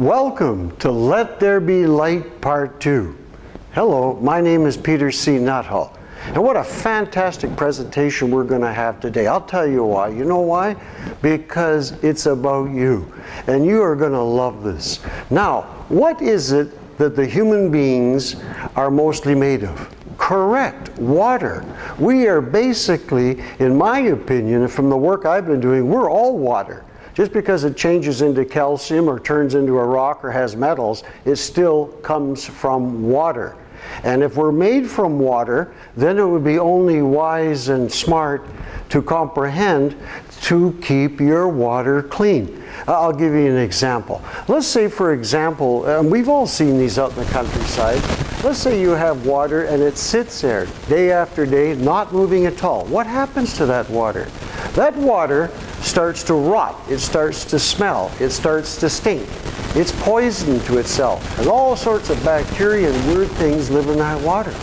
Welcome to Let There Be Light Part 2. Hello, my name is Peter C. Nuttall. And what a fantastic presentation we're going to have today. I'll tell you why. You know why? Because it's about you. And you are going to love this. Now, what is it that the human beings are mostly made of? Correct, water. We are basically, in my opinion, and from the work I've been doing, we're all water. Just because it changes into calcium or turns into a rock or has metals, it still comes from water. And if we're made from water, then it would be only wise and smart to comprehend to keep your water clean. I'll give you an example. Let's say, for example, and we've all seen these out in the countryside. Let's say you have water and it sits there day after day, not moving at all. What happens to that water? That water starts to rot, it starts to smell, it starts to stink. It's poison to itself, and all sorts of bacteria and weird things live in that water.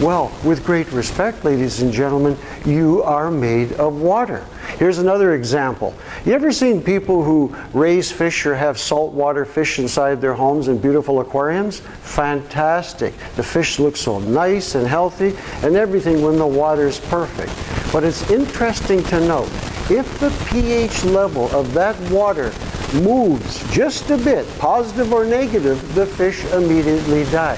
Well, with great respect, ladies and gentlemen, you are made of water. Here's another example. You ever seen people who raise fish or have saltwater fish inside their homes in beautiful aquariums? Fantastic. The fish look so nice and healthy and everything when the water's perfect. But it's interesting to note, if the pH level of that water moves just a bit, positive or negative, the fish immediately die.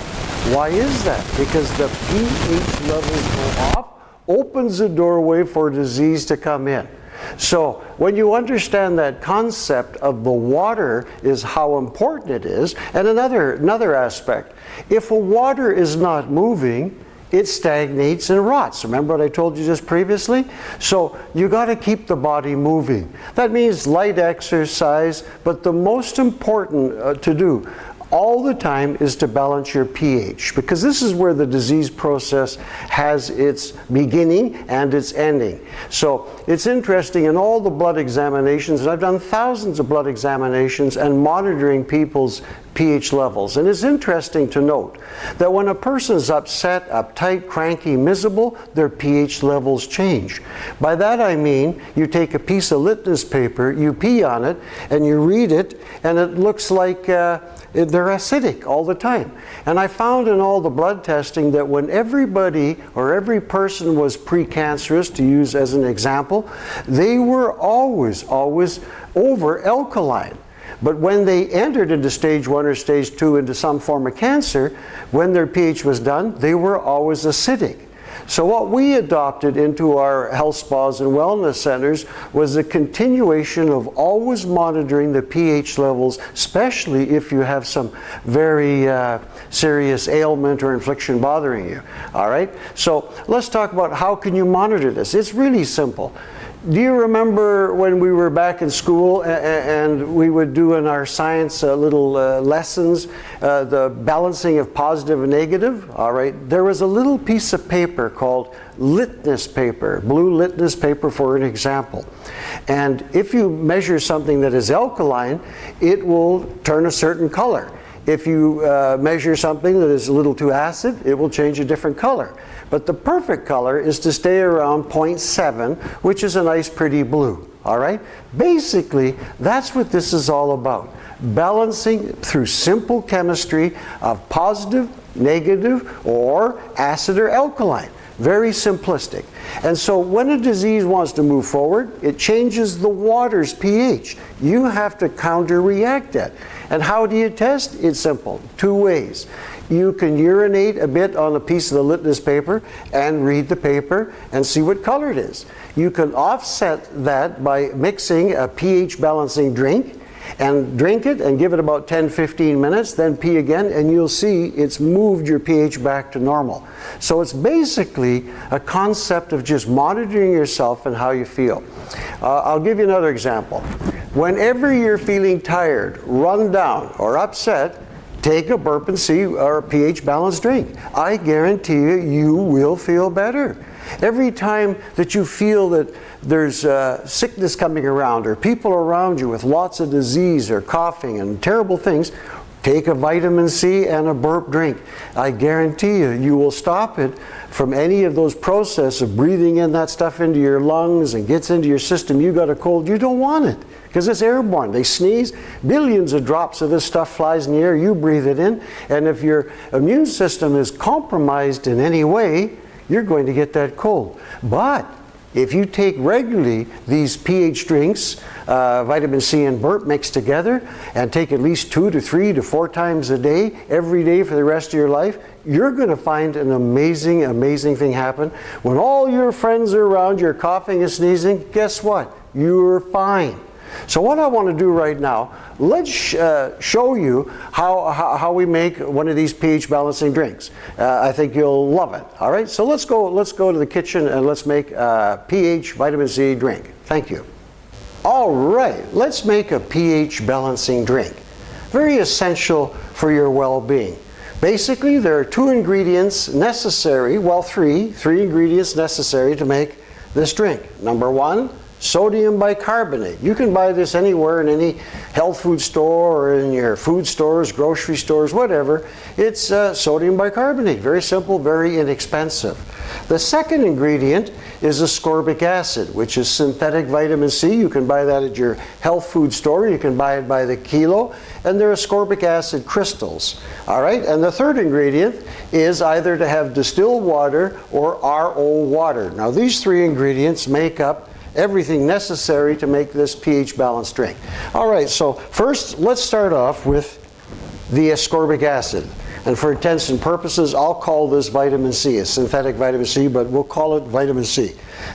Why is that? Because the pH levels go off, opens the doorway for disease to come in. So when you understand that concept of the water is how important it is, and another aspect, if a water is not moving, it stagnates and rots. Remember what I told you just previously? So you got to keep the body moving. That means light exercise, but the most important to do all the time is to balance your pH, because this is where the disease process has its beginning and its ending. So it's interesting, in all the blood examinations, and I've done thousands of blood examinations and monitoring people's pH levels, and it's interesting to note that when a person is upset, uptight, cranky, miserable, their pH levels change. By that I mean, you take a piece of litmus paper, you pee on it, and you read it, and it looks like they're acidic all the time. And I found in all the blood testing that when everybody or every person was precancerous, to use as an example, they were always over alkaline. But when they entered into stage 1 or stage 2 into some form of cancer, when their pH was done, they were always acidic. So what we adopted into our health spas and wellness centers was a continuation of always monitoring the pH levels, especially if you have some very serious ailment or infliction bothering you. All right? So let's talk about how can you monitor this. It's really simple. Do you remember when we were back in school and we would do in our science little lessons, the balancing of positive and negative? All right, there was a little piece of paper called litmus paper, blue litmus paper for an example. And if you measure something that is alkaline, it will turn a certain color. If you measure something that is a little too acid, it will change a different color. But the perfect color is to stay around 0.7, which is a nice pretty blue. All right? Basically, that's what this is all about. Balancing through simple chemistry of positive, negative, or acid or alkaline. Very simplistic. And so when a disease wants to move forward, it changes the water's pH. You have to counter-react that. And how do you test? It's simple. 2 ways. You can urinate a bit on a piece of the litmus paper and read the paper and see what color it is. You can offset that by mixing a pH balancing drink and drink it and give it about 10-15 minutes, then pee again, and you'll see it's moved your pH back to normal. So it's basically a concept of just monitoring yourself and how you feel. I'll give you another example. Whenever you're feeling tired, run down, or upset, take a burp and see or a pH balanced drink. I guarantee you, you will feel better. Every time that you feel that there's sickness coming around or people around you with lots of disease or coughing and terrible things, take a vitamin C and a burp drink. I guarantee you, you will stop it from any of those processes of breathing in that stuff into your lungs and gets into your system. You got a cold, you don't want it because it's airborne. They sneeze, billions of drops of this stuff flies in the air, you breathe it in, and if your immune system is compromised in any way, you're going to get that cold. But if you take regularly these pH drinks, vitamin C and burp mixed together, and take at least 2 to 3 to 4 times a day, every day for the rest of your life, you're going to find an amazing, amazing thing happen. When all your friends are around, you're coughing and sneezing, guess what? You're fine. So what I want to do right now, let's show you how we make one of these pH balancing drinks. I think you'll love it. All right, so let's go to the kitchen and let's make a pH vitamin C drink. Thank you. All right, let's make a pH balancing drink. Very essential for your well-being. Basically, there are 2 ingredients necessary, well, three ingredients necessary to make this drink. Number 1, sodium bicarbonate. You can buy this anywhere in any health food store or in your food stores, grocery stores, whatever. It's sodium bicarbonate. Very simple, very inexpensive. The second ingredient is ascorbic acid, which is synthetic vitamin C. You can buy that at your health food store. You can buy it by the kilo, and they're ascorbic acid crystals. All right, and the third ingredient is either to have distilled water or RO water. Now these 3 ingredients make up everything necessary to make this pH balanced drink. All right, so first let's start off with the ascorbic acid. And for intents and purposes, I'll call this vitamin C, a synthetic vitamin C, but we'll call it vitamin C.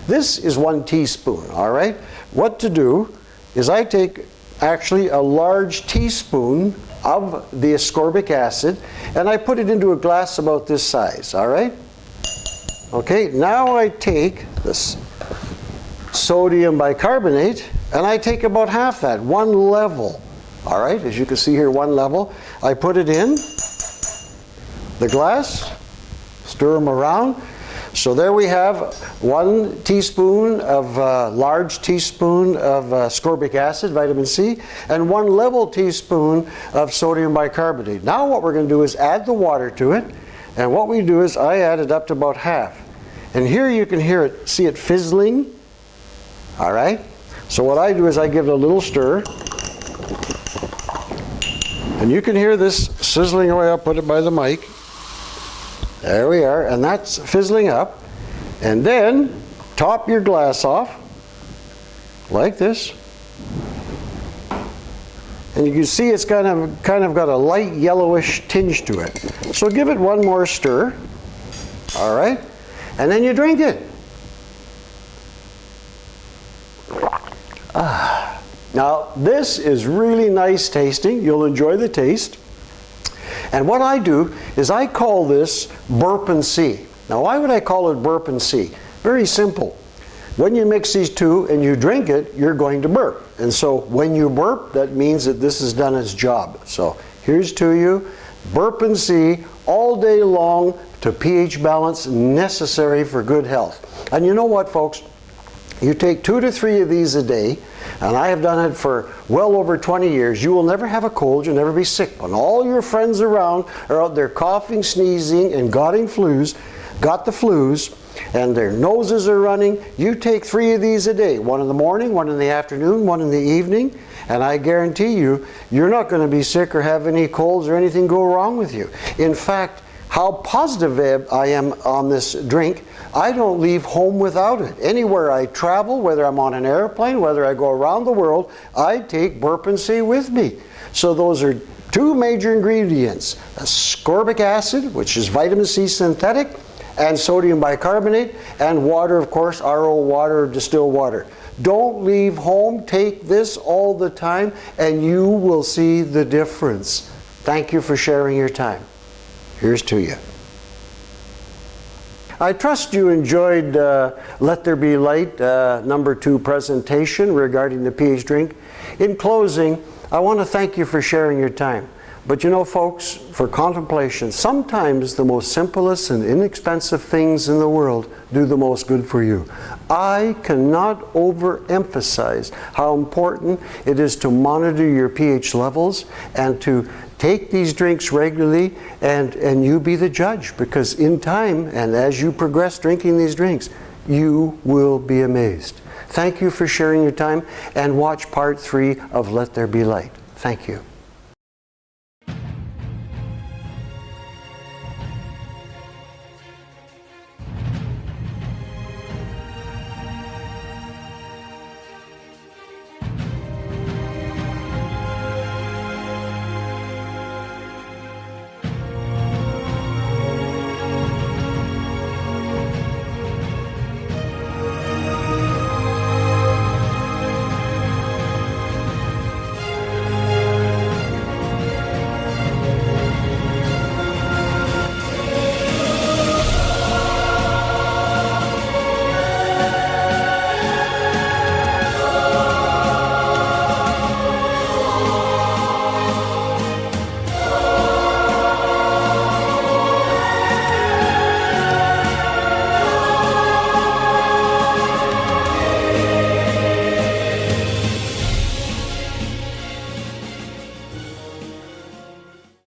This is 1 teaspoon, all right? What to do is I take actually a large teaspoon of the ascorbic acid and I put it into a glass about this size, all right? Okay, now I take this sodium bicarbonate and I take about half that, 1 level. All right, as you can see here, 1 level. I put it in the glass, stir them around. So there we have 1 teaspoon of large teaspoon of ascorbic acid, vitamin C, and 1 level teaspoon of sodium bicarbonate. Now what we're going to do is add the water to it, and what we do is I add it up to about half. And here you can hear it, see it fizzling. All right, so what I do is I give it a little stir, and you can hear this sizzling away. I'll put it by the mic. There we are, and that's fizzling up. And then top your glass off like this, and you can see it's kind of got a light yellowish tinge to it. So give it 1 more stir. All right, and then you drink it. Now this is really nice tasting. You'll enjoy the taste. And what I do is I call this burpin' C. Now why would I call it burpin' C? Very simple. When you mix these 2 and you drink it, you're going to burp. And so when you burp, that means that this has done its job. So here's to you, burpin' C all day long to pH balance necessary for good health. And you know what, folks? You take 2 to 3 of these a day, and I have done it for well over 20 years. You will never have a cold, you'll never be sick. When all your friends around are out there coughing, sneezing, and got the flus, and their noses are running, you take 3 of these a day. 1 in the morning, 1 in the afternoon, 1 in the evening, and I guarantee you, you're not going to be sick or have any colds or anything go wrong with you. In fact, how positive I am on this drink, I don't leave home without it. Anywhere I travel, whether I'm on an airplane, whether I go around the world, I take burpin' C with me. So those are 2 major ingredients, ascorbic acid, which is vitamin C synthetic, and sodium bicarbonate, and water, of course, RO water, distilled water. Don't leave home, take this all the time, and you will see the difference. Thank you for sharing your time. Here's to you. I trust you enjoyed Let There Be Light, number 2 presentation regarding the pH drink. In closing, I want to thank you for sharing your time. But you know, folks, for contemplation, sometimes the most simplest and inexpensive things in the world do the most good for you. I cannot overemphasize how important it is to monitor your pH levels and to Take these drinks regularly, and you be the judge, because in time, and as you progress drinking these drinks, you will be amazed. Thank you for sharing your time, and watch part 3 of Let There Be Light. Thank you.